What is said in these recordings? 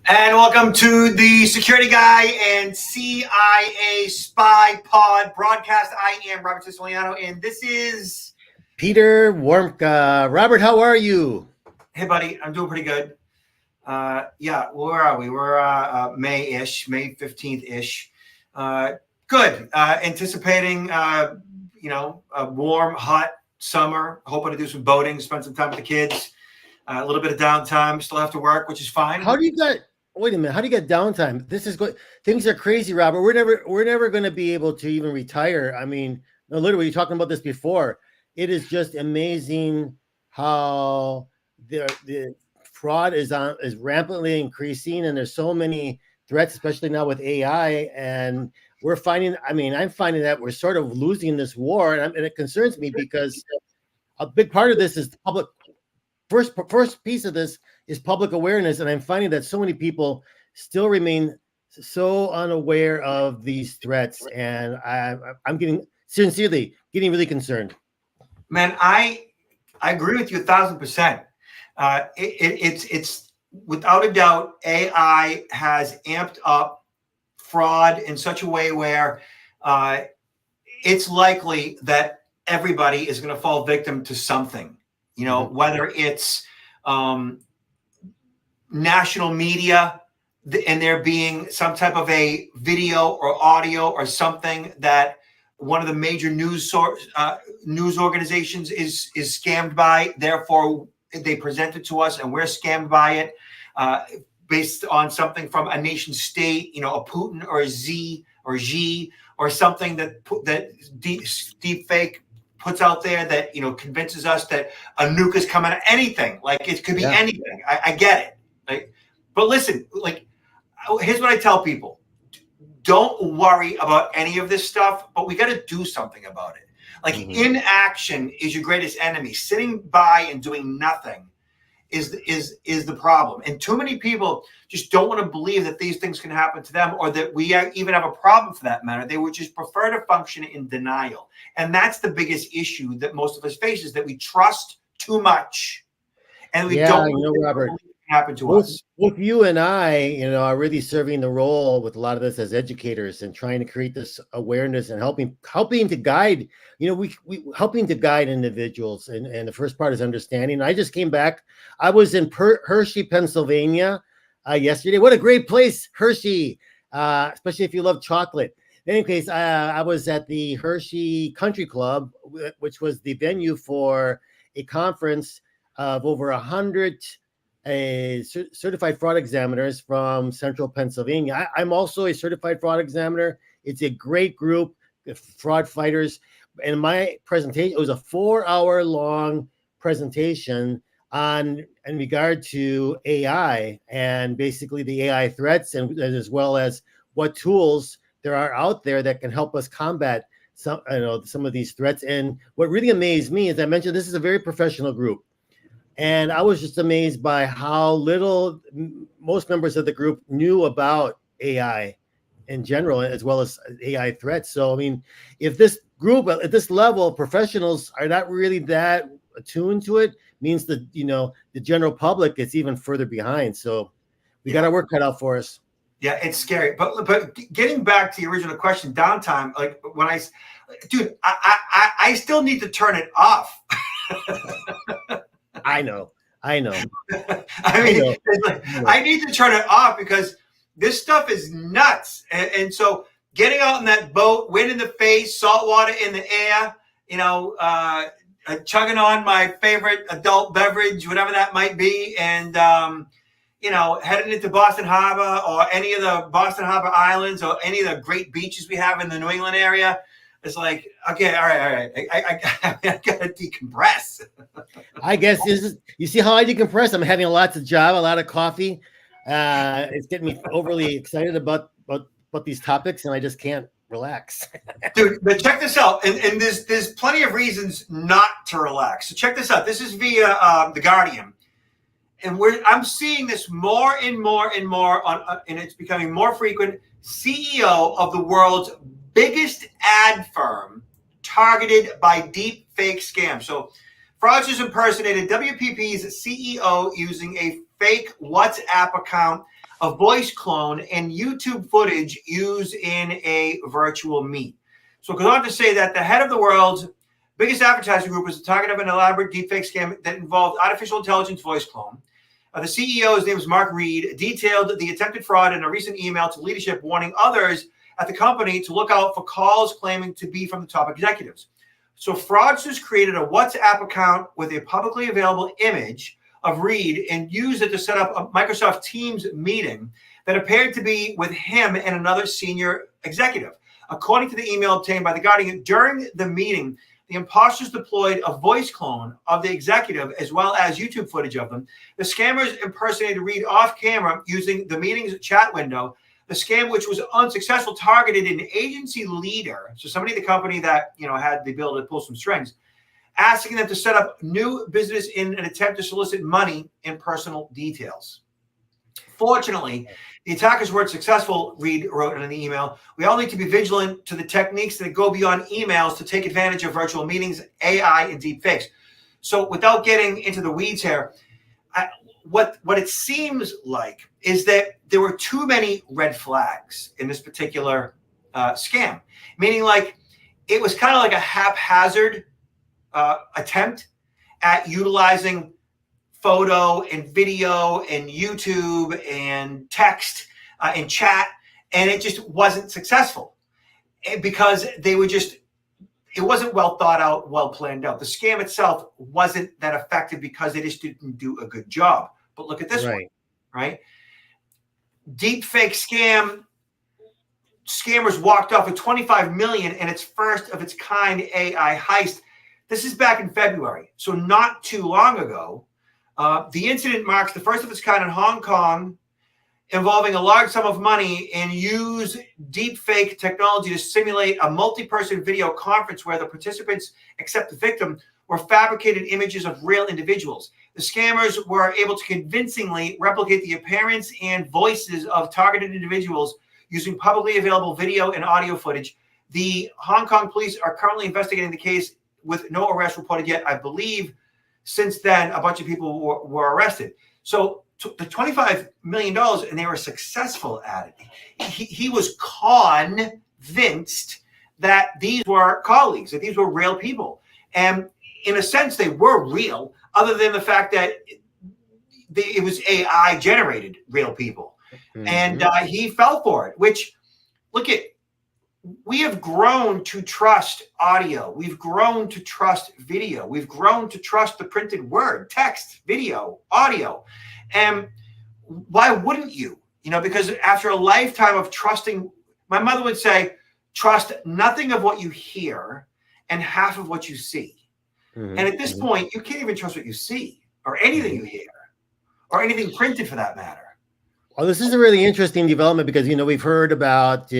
And welcome to the Security Guy and CIA Spy Pod broadcast. I am Robert Siciliano, and this is Peter Warmka. Robert, how are you? Hey, buddy. I'm doing pretty good. Where are we? We're May-ish, May 15th-ish. Good. Anticipating, a warm, hot summer. Hoping to do some boating, spend some time with the kids. A little bit of downtime. Still have to work, which is fine. Wait a minute. How do you get downtime? This is good. Things are crazy, Robert. We're never going to be able to even retire. I mean, literally, you're talking about this before. It is just amazing how the fraud is rampantly increasing, and there's so many threats, especially now with AI. And I'm finding that we're sort of losing this war, and it concerns me because a big part of this is public. First piece of this is public awareness, and I'm finding that so many people still remain so unaware of these threats, and I'm getting really concerned. Man, I agree with you 1,000%. It's without a doubt, AI has amped up fraud in such a way where it's likely that everybody is going to fall victim to something. Whether it's national media and there being some type of a video or audio or something that one of the major news organizations is scammed by. Therefore, they present it to us and we're scammed by it based on something from a nation state, a Putin or a Z or Xi or something that deep fake puts out there that convinces us that a nuke is coming. Anything, like it could be anything. I get it, but listen, here's what I tell people: don't worry about any of this stuff, but we got to do something about it. Inaction is your greatest enemy. Sitting by and doing nothing is the problem. And too many people just don't want to believe that these things can happen to them, or that we even have a problem for that matter. They would just prefer to function in denial. And that's the biggest issue that most of us face, is that we trust too much and we don't Robert, believe it can happen to us. Both you and I, are really serving the role with a lot of this as educators and trying to create this awareness and helping to guide, we helping to guide individuals. And the first part is understanding. I just came back. I was in Hershey, Pennsylvania yesterday. What a great place, Hershey, especially if you love chocolate. In any case, I was at the Hershey Country Club, which was the venue for a conference of over 100 certified fraud examiners from central Pennsylvania. I'm also a certified fraud examiner. It's a great group of fraud fighters. And my presentation, it was a 4-hour long presentation in regard to AI and basically the AI threats, and as well as what tools there are out there that can help us combat some of these threats. And what really amazed me, as I mentioned, this is a very professional group. And I was just amazed by how little most members of the group knew about AI in general, as well as AI threats. So, I mean, if this group at this level, professionals are not really that attuned to it, means that, the general public is even further behind. So we got our work cut out for us. Yeah, it's scary. But getting back to the original question, downtime, I still need to turn it off. I know. I need to turn it off because this stuff is nuts. And so getting out in that boat, wind in the face, salt water in the air, chugging on my favorite adult beverage, whatever that might be, and heading into Boston Harbor or any of the Boston Harbor Islands or any of the great beaches we have in the New England area. It's like, okay, all right. I gotta decompress. I guess you see how I decompress? I'm having lots of Java, a lot of coffee. It's getting me overly excited about these topics, and I just can't relax. Dude, but check this out. And there's plenty of reasons not to relax. So check this out. This is via The Guardian. And I'm seeing this more and more and more and it's becoming more frequent. CEO of the world's biggest ad firm targeted by deep fake scams. So fraudsters impersonated WPP's CEO using a fake WhatsApp account. a voice clone, and YouTube footage used in a virtual meet. So it goes on to say that the head of the world's biggest advertising group was the target of an elaborate deepfake scam that involved artificial intelligence voice clone. The CEO, his name is Mark Reed, detailed the attempted fraud in a recent email to leadership, warning others at the company to look out for calls claiming to be from the top executives. So fraudsters created a WhatsApp account with a publicly available image of Reed and used it to set up a Microsoft Teams meeting that appeared to be with him and another senior executive. According to the email obtained by The Guardian, during the meeting, the imposters deployed a voice clone of the executive as well as YouTube footage of them. The scammers impersonated Reed off camera using the meeting's chat window. The scam, which was unsuccessful, targeted an agency leader, so somebody in the company that had the ability to pull some strings, asking them to set up new business in an attempt to solicit money and personal details. Fortunately, the attackers weren't successful, Reed wrote in an email. We all need to be vigilant to the techniques that go beyond emails to take advantage of virtual meetings, AI, and deepfakes. So without getting into the weeds here, what it seems like is that there were too many red flags in this particular scam, meaning like it was kind of like a haphazard attempt at utilizing photo and video and YouTube and text and chat, and it just wasn't successful because it wasn't well thought out, well planned out. The scam itself wasn't that effective because they just didn't do a good job. But look at this one, right? Deep fake scam. Scammers walked off with $25 million in its first of its kind AI heist. This is back in February, so not too long ago. The incident marks the first of its kind in Hong Kong, involving a large sum of money and use deepfake technology to simulate a multi-person video conference where the participants, except the victim, were fabricated images of real individuals. The scammers were able to convincingly replicate the appearance and voices of targeted individuals using publicly available video and audio footage. The Hong Kong police are currently investigating the case with no arrest reported yet. I believe since then, a bunch of people were arrested. So the $25 million, and they were successful at it. He was convinced that these were colleagues, that these were real people. And in a sense, they were real, other than the fact that it was AI generated real people. Mm-hmm. And he fell for it, which, we have grown to trust audio. We've grown to trust video. We've grown to trust the printed word, text, video, audio. And why wouldn't you? Because after a lifetime of trusting, my mother would say, trust nothing of what you hear and half of what you see. Mm-hmm. And at this point, you can't even trust what you see or anything you hear or anything printed for that matter. Well, this is a really interesting development because, we've heard about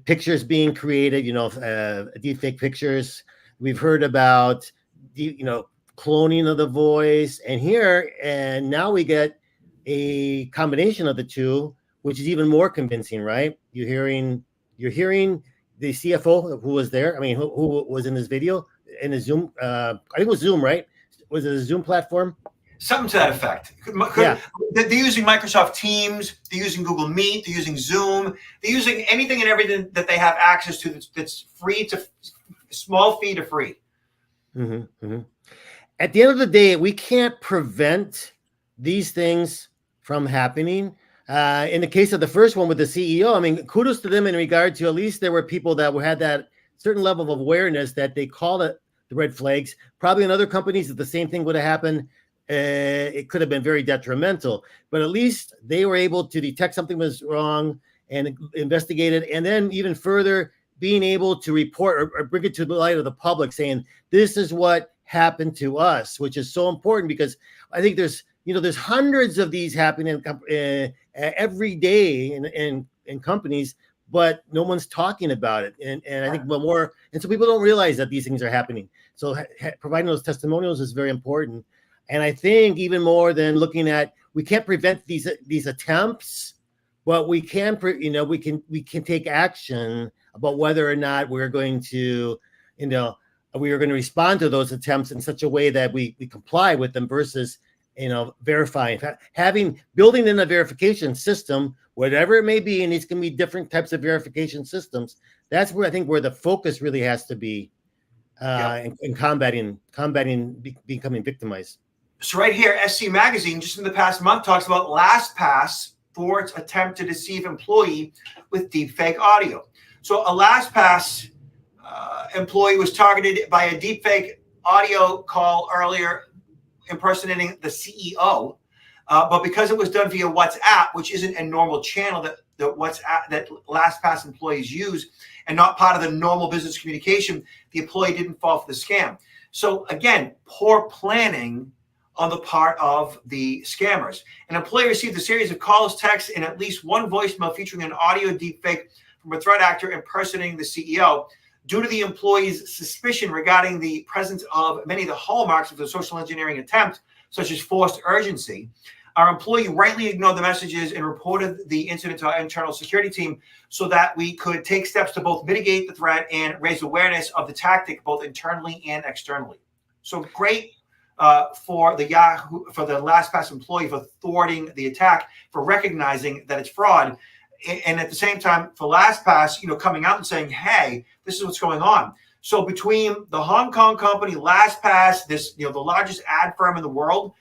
pictures being created, deepfake pictures. We've heard about, cloning of the voice. And now we get a combination of the two, which is even more convincing, right? You're hearing the CFO who was there. I mean, who was in this video, in a Zoom, I think it was Zoom, right? Was it a Zoom platform? Something to that effect. Yeah. They're using Microsoft Teams. They're using Google Meet. They're using Zoom. They're using anything and everything that they have access to that's free to small fee to free. Mm-hmm, mm-hmm. At the end of the day, we can't prevent these things from happening. In the case of the first one with the CEO, I mean, kudos to them in regard to at least there were people that had that certain level of awareness that they called it the red flags. Probably in other companies, if the same thing would have happened, it could have been very detrimental, but at least they were able to detect something was wrong and investigate it. And then even further, being able to report or bring it to the light of the public saying, this is what happened to us, which is so important because I think there's hundreds of these happening every day in companies, but no one's talking about it. And I think so people don't realize that these things are happening. So providing those testimonials is very important. And I think even more than looking at, we can't prevent these attempts, but we can, we can take action about whether or not we're going to, we are going to respond to those attempts in such a way that we comply with them versus verifying, building in a verification system, whatever it may be, and these can be different types of verification systems. That's where I think where the focus really has to be in combating becoming victimized. So right here, SC Magazine, just in the past month, talks about LastPass for its attempt to deceive employee with deepfake audio. So a LastPass employee was targeted by a deepfake audio call earlier impersonating the CEO, but because it was done via WhatsApp, which isn't a normal channel that LastPass employees use and not part of the normal business communication, the employee didn't fall for the scam. So again, poor planning on the part of the scammers. An employee received a series of calls, texts, and at least one voicemail featuring an audio deepfake from a threat actor impersonating the CEO. Due to the employee's suspicion regarding the presence of many of the hallmarks of the social engineering attempt, such as forced urgency, our employee rightly ignored the messages and reported the incident to our internal security team so that we could take steps to both mitigate the threat and raise awareness of the tactic, both internally and externally. So great for the LastPass employee for thwarting the attack, for recognizing that it's fraud. And at the same time, for LastPass, coming out and saying, hey, this is what's going on. So between the Hong Kong company, LastPass, the largest ad firm in the world,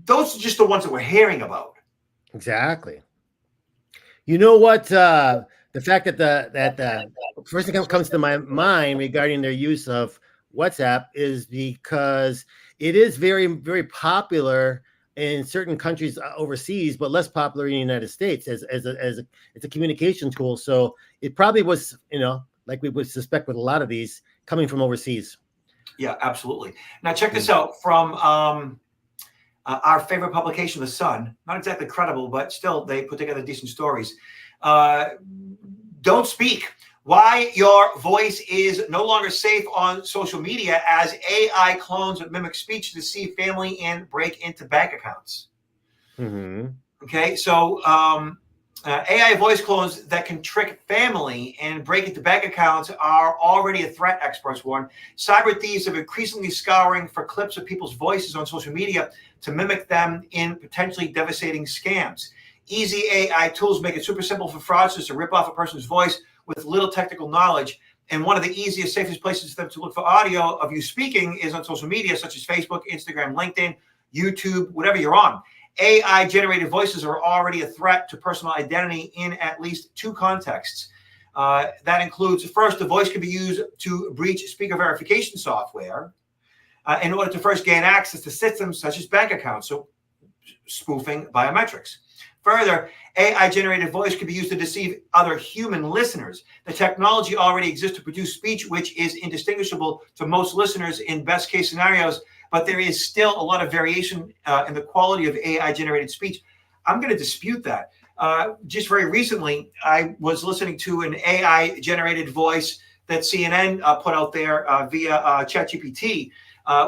those are just the ones that we're hearing about. Exactly. You know what? The fact that the first thing that comes to my mind regarding their use of WhatsApp is because it is very, very popular in certain countries overseas, but less popular in the United States as it's a communication tool. So it probably was, like we would suspect with a lot of these, coming from overseas. Yeah, absolutely. Now check this out from our favorite publication, The Sun. Not exactly credible, but still they put together decent stories. Don't speak. Why your voice is no longer safe on social media as AI clones that mimic speech to deceive family and break into bank accounts. Mm-hmm. Okay, so AI voice clones that can trick family and break into bank accounts are already a threat, experts warn. Cyber thieves have increasingly scouring for clips of people's voices on social media to mimic them in potentially devastating scams. Easy AI tools make it super simple for fraudsters to rip off a person's voice with little technical knowledge. And one of the easiest, safest places for them to look for audio of you speaking is on social media, such as Facebook, Instagram, LinkedIn, YouTube, whatever you're on. AI-generated voices are already a threat to personal identity in at least two contexts. That includes, first, the voice can be used to breach speaker verification software in order to first gain access to systems such as bank accounts, so spoofing biometrics. Further, AI-generated voice can be used to deceive other human listeners. The technology already exists to produce speech which is indistinguishable to most listeners in best-case scenarios, but there is still a lot of variation in the quality of AI-generated speech. I'm going to dispute that. Just very recently, I was listening to an AI-generated voice that CNN put out there via ChatGPT,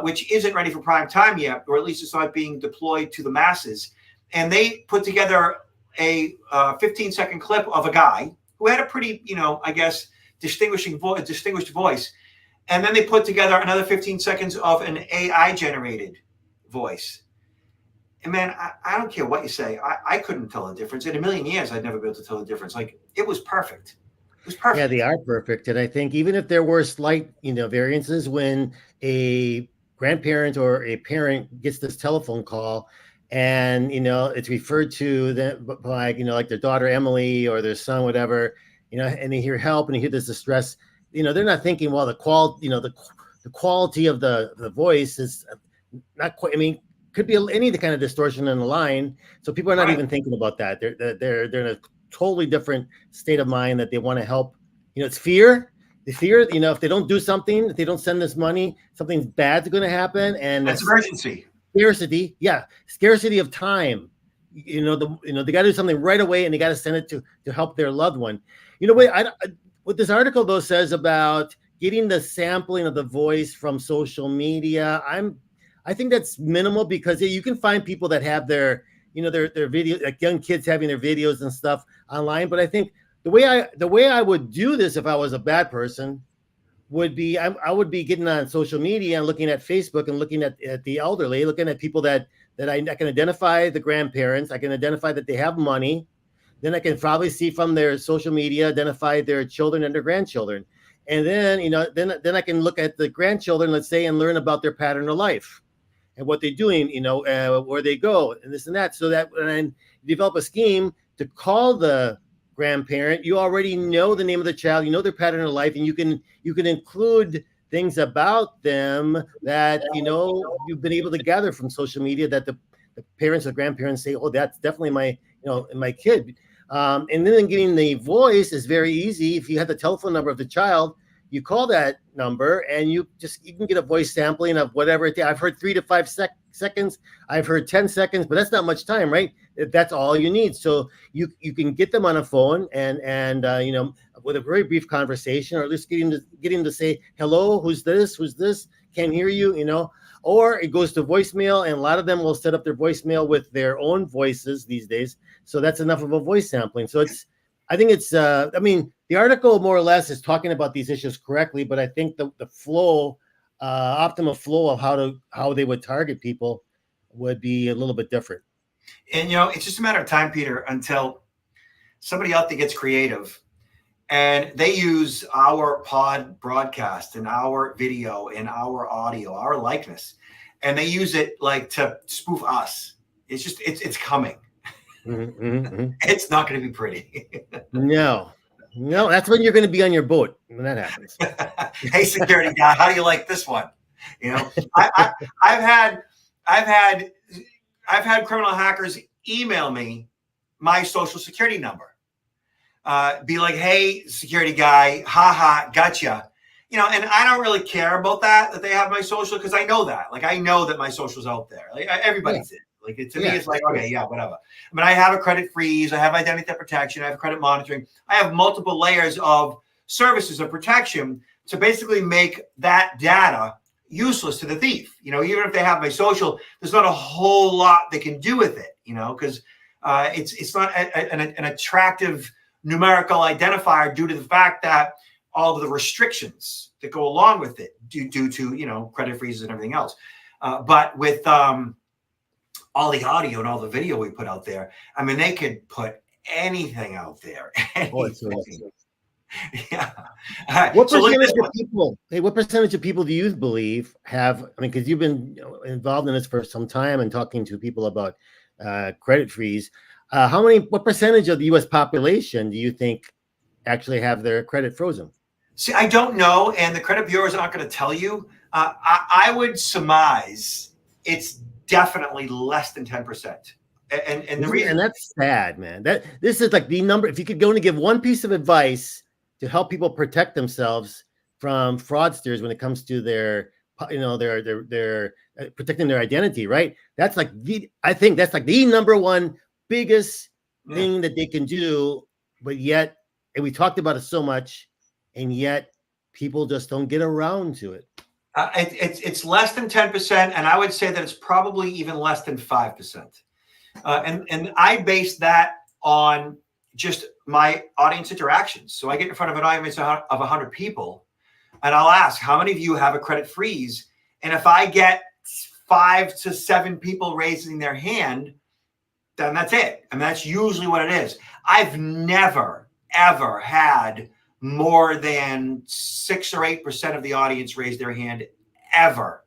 which isn't ready for prime time yet, or at least it's not being deployed to the masses. And they put together a 15-second clip of a guy who had a pretty, I guess, distinguished voice. And then they put together another 15 seconds of an AI-generated voice. And man, I don't care what you say. I couldn't tell the difference. In a million years, I'd never be able to tell the difference. Like, it was perfect. It was perfect. Yeah, they are perfect. And I think even if there were slight, variances when a grandparent or a parent gets this telephone call, and it's referred to them by like their daughter Emily or their son, whatever, and they hear help and they hear this distress, they're not thinking, well, the quality of the voice is not quite. I mean, could be any kind of distortion in the line, so people are not even thinking about that. They're in a totally different state of mind that they want to help. It's fear. The fear, if they don't do something, if they don't send this money, something bad's going to happen, and that's emergency. Scarcity of time. They got to do something right away, and they got to send it to help their loved one. What this article though says about getting the sampling of the voice from social media, I think that's minimal, because you can find people that have their video, like young kids having their videos and stuff online. But I think the way I would do this if I was a bad person would be I would be getting on social media and looking at Facebook and looking at the elderly, looking at people that I can identify the grandparents. I can identify that they have money. Then I can probably see from their social media, identify their children and their grandchildren. And then, then I can look at the grandchildren, let's say, and learn about their pattern of life and what they're doing, where they go and this and that. So that when I develop a scheme to call the grandparent, you already know the name of the child, you know their pattern of life, and you can include things about them that, you've been able to gather from social media that the parents or grandparents say, oh, that's definitely my kid. And then getting the voice is very easy. If you have the telephone number of the child, you call that number and you can get a voice sampling of whatever it is. I've heard 3 to 5 seconds. I've heard 10 seconds, but that's not much time, right? That's all you need. So you can get them on a phone and with a very brief conversation, or at least get him to say, hello, who's this? Can't hear you, or it goes to voicemail, and a lot of them will set up their voicemail with their own voices these days. So that's enough of a voice sampling. So I think the article more or less is talking about these issues correctly, but I think the flow, optimal flow of how they would target people would be a little bit different. And, it's just a matter of time, Peter, until somebody out there gets creative and they use our PodBroadcast and our video and our audio, our likeness, and they use it like to spoof us. It's coming. Mm-hmm, mm-hmm. It's not going to be pretty. No, that's when you're going to be on your boat when that happens. Hey, security guy, how do you like this one? I've had criminal hackers email me my social security number. Be like, hey, security guy, gotcha. And I don't really care about that they have my social, because I know that. Like, I know that my social's out there. Like, everybody's in. Like, to me, it's like, okay, yeah, whatever. I have a credit freeze. I have identity theft protection. I have credit monitoring. I have multiple layers of services of protection to basically make that data useless to the thief. Even if they have my social, there's not a whole lot they can do with it, because it's not an attractive numerical identifier due to the fact that all of the restrictions that go along with it due to, credit freezes and everything else. But with all the audio and all the video we put out there, they could put anything out there. Oh, it's awesome. Yeah. What percentage of people do you believe have, because you've been involved in this for some time and talking to people about credit freeze, what percentage of the U.S. population do you think actually have their credit frozen? See, I don't know, and the credit bureaus aren't going to tell you. I would surmise it's definitely less than 10%. And the reason, and that's sad, man. This is like the number. If you could only give one piece of advice to help people protect themselves from fraudsters when it comes to their protecting their identity, right? That's like I think that's like the number one biggest thing that they can do. But yet, and we talked about it so much, and yet people just don't get around to it. It's less than 10%, and I would say that it's probably even less than 5%. And I base that on just my audience interactions. So I get in front of an audience of 100 people, and I'll ask, how many of you have a credit freeze? And if I get 5 to 7 people raising their hand, then that's it. That's usually what it is. I've never, ever had more than 6 or 8% of the audience raise their hand ever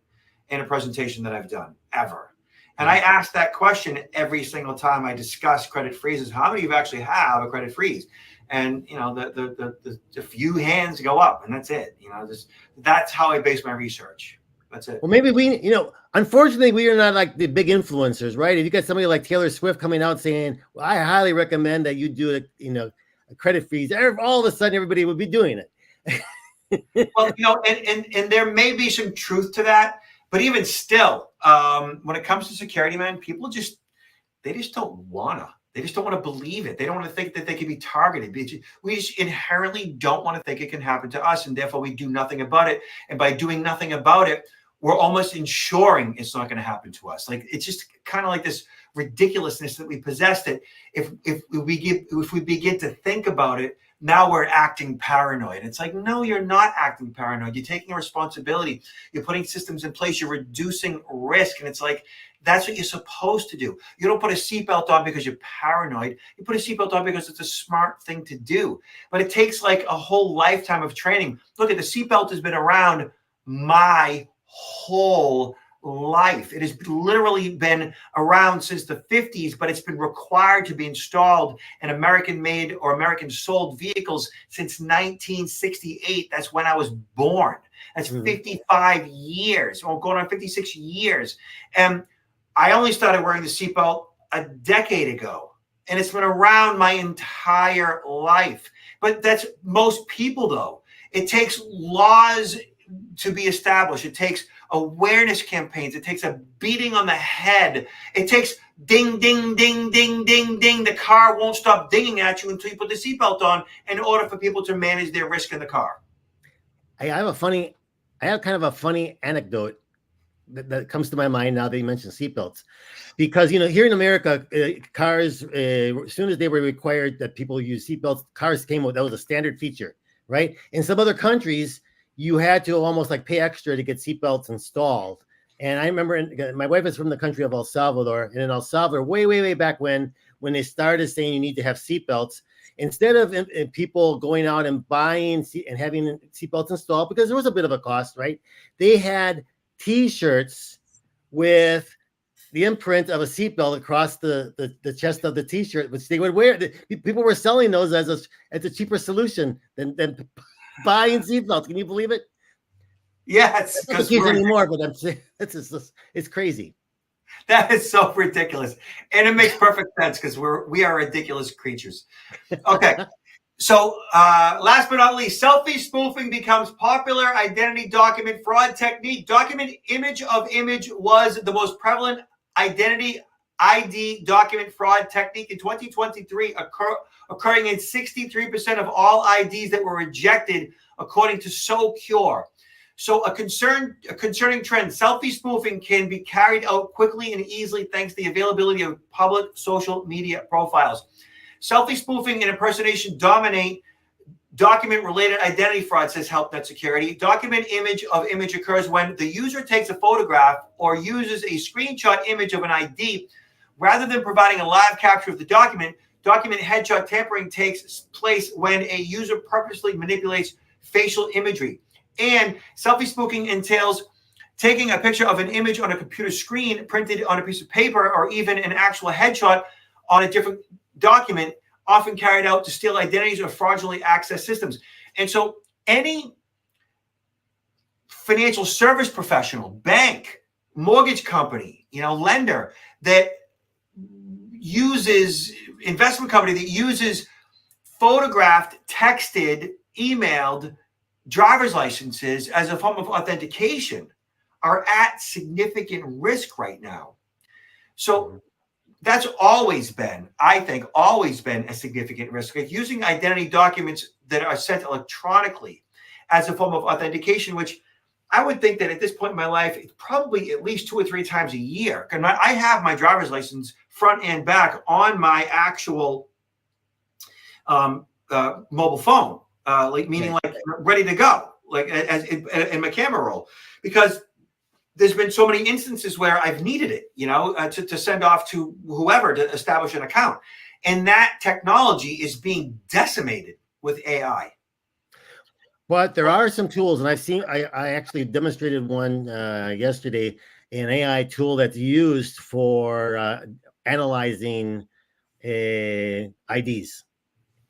in a presentation that I've done, ever. And I ask that question every single time I discuss credit freezes. How many of you actually have a credit freeze? And, the few hands go up, and that's it. That's how I base my research. That's it. Well, maybe unfortunately, we are not like the big influencers, right? If you got somebody like Taylor Swift coming out saying, well, I highly recommend that you do a credit freeze, all of a sudden everybody would be doing it. Well, and there may be some truth to that, but even still, when it comes to security, man, people just don't want to believe it. They don't want to think that they can be targeted. We just inherently don't want to think it can happen to us, and therefore we do nothing about it. And by doing nothing about it, we're almost ensuring it's not going to happen to us. Like, it's just kind of like this ridiculousness that we possess, that if we begin to think about it, now we're acting paranoid. It's like, no, you're not acting paranoid. You're taking a responsibility. You're putting systems in place. You're reducing risk. And it's like, that's what you're supposed to do. You don't put a seatbelt on because you're paranoid. You put a seatbelt on because it's a smart thing to do. But it takes like a whole lifetime of training. Look at the seatbelt has been around my whole life. It has literally been around since the 50s, but it's been required to be installed in American-made or American-sold vehicles since 1968. That's when I was born. That's 55 years, or going on 56 years. And I only started wearing the seatbelt a decade ago, and it's been around my entire life. But that's most people, though. It takes laws to be established. It takes awareness campaigns. It takes a beating on the head. It takes ding, ding, ding, ding, ding, ding. The car won't stop dinging at you until you put the seatbelt on in order for people to manage their risk in the car. I have kind of a funny anecdote that comes to my mind now that you mentioned seatbelts, because here in America, cars, as soon as they were required that people use seatbelts, cars came with that was a standard feature, right? In some other countries, you had to almost like pay extra to get seatbelts installed. And I remember my wife is from the country of El Salvador, and in El Salvador, way back when they started saying you need to have seatbelts, instead of people going out and buying and having seatbelts installed, because there was a bit of a cost, right? They had T-shirts with the imprint of a seatbelt across the chest of the T-shirt, which they would wear. People were selling those as a cheaper solution than buying seatbelts. Can you believe it? Yes, it's not the case anymore, but I'm saying it's crazy. That is so ridiculous, and it makes perfect sense because we are ridiculous creatures. Okay, so last but not least, selfie spoofing becomes popular identity document fraud technique. Document image of image was the most prevalent identity ID document fraud technique in 2023, occurring in 63% of all IDs that were rejected, according to SoCure. So a concerning trend, selfie spoofing can be carried out quickly and easily thanks to the availability of public social media profiles. Selfie spoofing and impersonation dominate document-related identity fraud, says HelpNet Security. Document image of image occurs when the user takes a photograph or uses a screenshot image of an ID. Rather than providing a live capture of the document headshot tampering takes place when a user purposely manipulates facial imagery. And selfie spoofing entails taking a picture of an image on a computer screen, printed on a piece of paper, or even an actual headshot on a different document, often carried out to steal identities or fraudulently access systems. And so any financial service professional, bank, mortgage company, lender that uses, investment company that uses photographed, texted, emailed driver's licenses as a form of authentication are at significant risk right now. So that's always been, I think, a significant risk. Like using identity documents that are sent electronically as a form of authentication, which I would think that at this point in my life, it's probably at least 2 or 3 times a year. And I have my driver's license front and back on my actual mobile phone. Meaning ready to go, like as in my camera roll, because there's been so many instances where I've needed it, to send off to whoever to establish an account. And that technology is being decimated with AI. But there are some tools, and I actually demonstrated one yesterday, an AI tool that's used for analyzing IDs.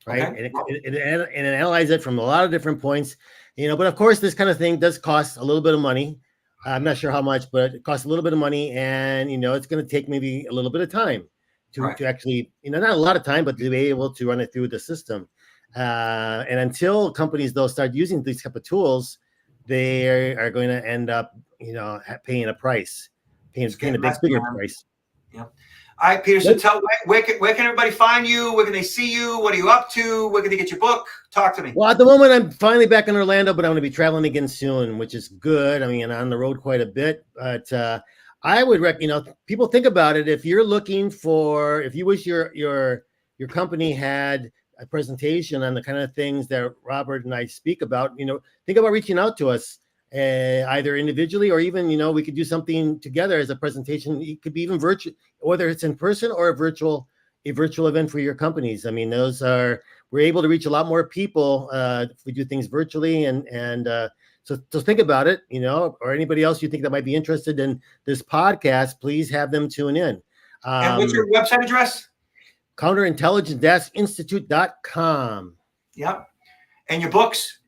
Right. Okay. And it analyzes it from a lot of different points, but of course, this kind of thing does cost a little bit of money. I'm not sure how much, but it costs a little bit of money, and, it's going to take maybe a little bit of time to actually, not a lot of time, but to be able to run it through the system. And until companies, though, start using these type of tools, they are going to end up, paying a price, paying a bigger price. Yeah. All right, Peter, so where can everybody find you? Where can they see you? What are you up to? Where can they get your book? Talk to me. Well, at the moment, I'm finally back in Orlando, but I'm going to be traveling again soon, which is good. I mean, on the road quite a bit. But I would recommend, people think about it. If you're looking for, if you wish your company had a presentation on the kind of things that Robert and I speak about, think about reaching out to us, either individually or even, we could do something together as a presentation. It could be even virtual, whether it's in person or a virtual event for your companies. I mean, we're able to reach a lot more people if we do things virtually. So think about it, or anybody else you think that might be interested in this podcast, please have them tune in. And what's your website address? Counterintelligence-institute.com. Yep. And your books?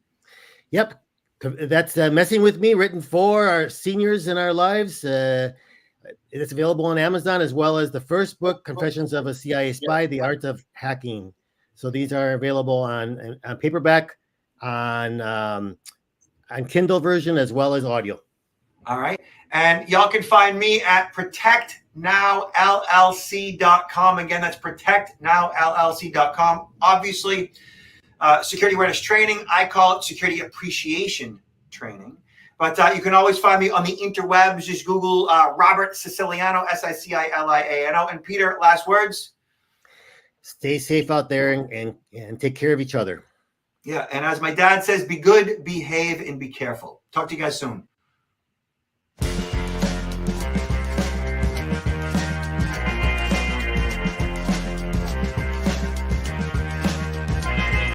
Yep. That's Messing with Me, written for our seniors in our lives. It's available on Amazon, as well as the first book, Confessions of a CIA Spy, The Art of Hacking. So these are available on paperback, on Kindle version, as well as audio. All right. And y'all can find me at protectnowllc.com. Again, that's protectnowllc.com. Obviously, security awareness training. I call it security appreciation training. But you can always find me on the interwebs. Just Google Robert Siciliano, Siciliano. And Peter, last words? Stay safe out there and take care of each other. Yeah. And as my dad says, be good, behave, and be careful. Talk to you guys soon.